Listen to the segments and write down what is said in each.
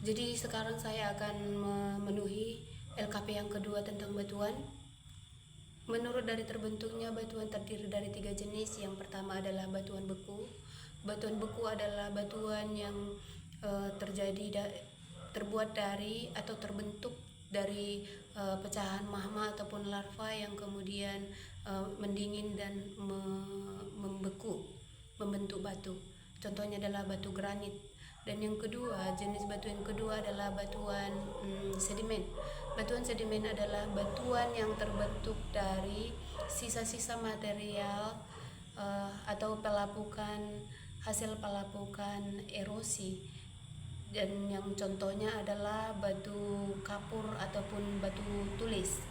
Jadi sekarang saya akan memenuhi LKP yang kedua tentang batuan. Menurut dari terbentuknya, batuan terdiri dari 3 jenis. Yang pertama adalah batuan beku. Batuan beku adalah batuan yang terbuat dari atau terbentuk dari pecahan magma ataupun larva yang kemudian mendingin dan membentuk batu. Contohnya adalah batu granit. Dan yang kedua, jenis batu yang kedua adalah batuan sedimen. Batuan sedimen adalah batuan yang terbentuk dari sisa-sisa material atau hasil pelapukan erosi. Dan yang contohnya adalah batu kapur ataupun batu tulis.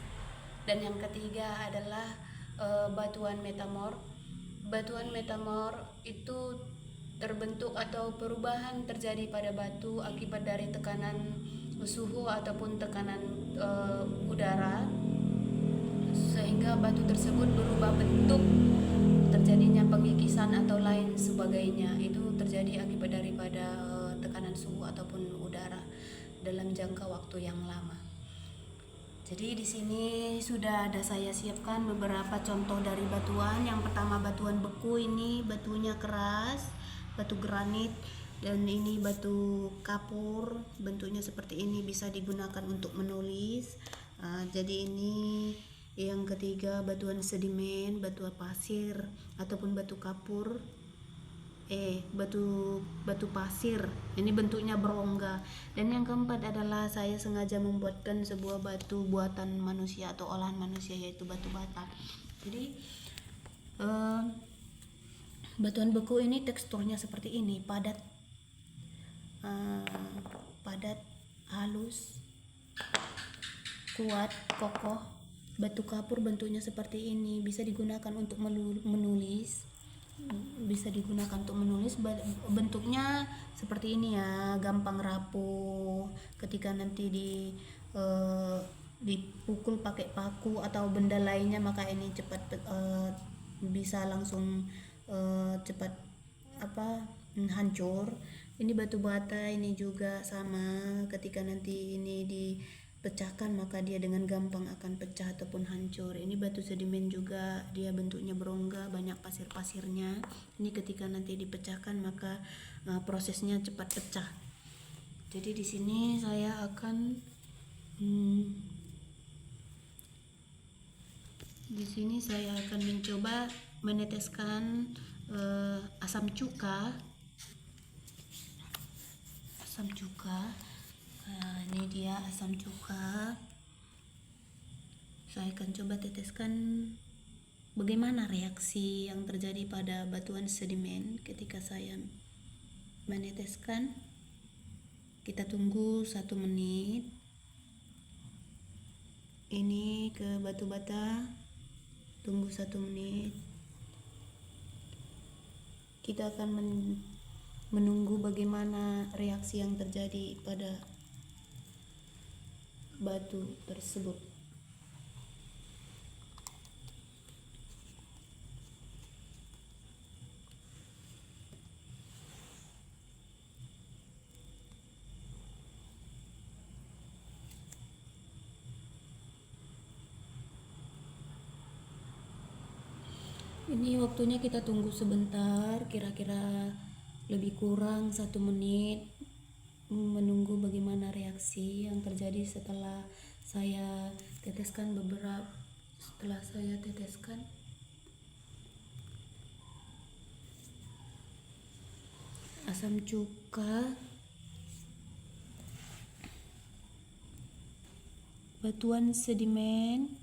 Dan yang ketiga adalah batuan metamorf. Batuan metamorf itu terbentuk atau perubahan terjadi pada batu akibat dari tekanan suhu ataupun tekanan udara, sehingga batu tersebut berubah bentuk, terjadinya pengikisan atau lain sebagainya. Itu terjadi akibat daripada tekanan suhu ataupun udara dalam jangka waktu yang lama. Jadi di sini sudah ada saya siapkan beberapa contoh dari batuan. Yang pertama batuan beku, ini batunya keras, batu granit, dan ini batu kapur, bentuknya seperti ini, bisa digunakan untuk menulis. Jadi ini yang ketiga batuan sedimen, batu pasir ataupun batu kapur, batu pasir, ini bentuknya berongga. Dan yang keempat adalah saya sengaja membuatkan sebuah batu buatan manusia atau olahan manusia, yaitu batu bata. Jadi batuan beku ini teksturnya seperti ini, padat, halus, kuat, kokoh. Batu kapur bentuknya seperti ini, bisa digunakan untuk menulis. Bentuknya seperti ini ya, gampang rapuh. Ketika nanti dipukul pakai paku atau benda lainnya, maka ini cepat bisa langsung cepat hancur. Ini batu bata, ini juga sama, ketika nanti ini dipecahkan maka dia dengan gampang akan pecah ataupun hancur. Ini batu sedimen juga, dia bentuknya berongga, banyak pasir-pasirnya. Ini ketika nanti dipecahkan maka prosesnya cepat pecah. Jadi di sini saya akan mencoba meneteskan asam cuka. Ini dia asam cuka. Saya akan coba teteskan bagaimana reaksi yang terjadi pada batuan sedimen ketika saya meneteskan. Kita tunggu 1 menit. Ini ke batu bata, tunggu 1 menit. Kita akan menunggu bagaimana reaksi yang terjadi pada batu tersebut. Ini waktunya kita tunggu sebentar, kira-kira lebih kurang 1 menit, menunggu bagaimana reaksi yang terjadi setelah saya teteskan asam cuka, batuan sedimen,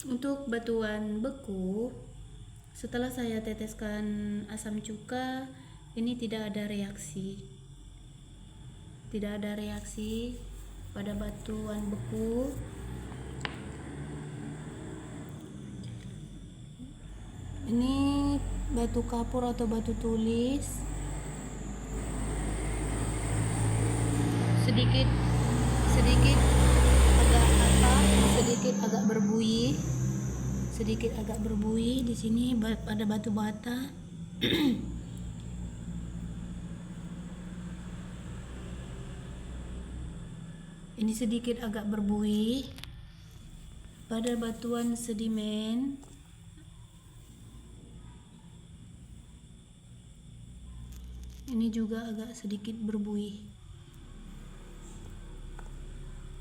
Untuk batuan beku, setelah saya teteskan asam cuka, ini tidak ada reaksi. Tidak ada reaksi pada batuan beku. Ini batu kapur atau batu tulis. Sedikit agak berbuih. Sedikit agak berbuih di sini ada batu bata. Ini sedikit agak berbuih pada batuan sedimen. Ini juga agak sedikit berbuih.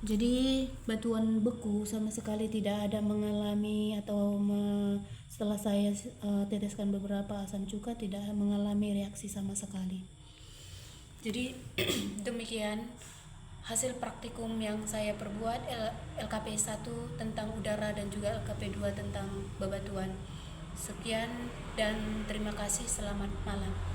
Jadi batuan beku sama sekali tidak ada mengalami atau setelah saya teteskan beberapa asam cuka tidak mengalami reaksi sama sekali. Jadi demikian hasil praktikum yang saya perbuat LKP 1 tentang udara dan juga LKP 2 tentang bebatuan. Sekian dan terima kasih, selamat malam.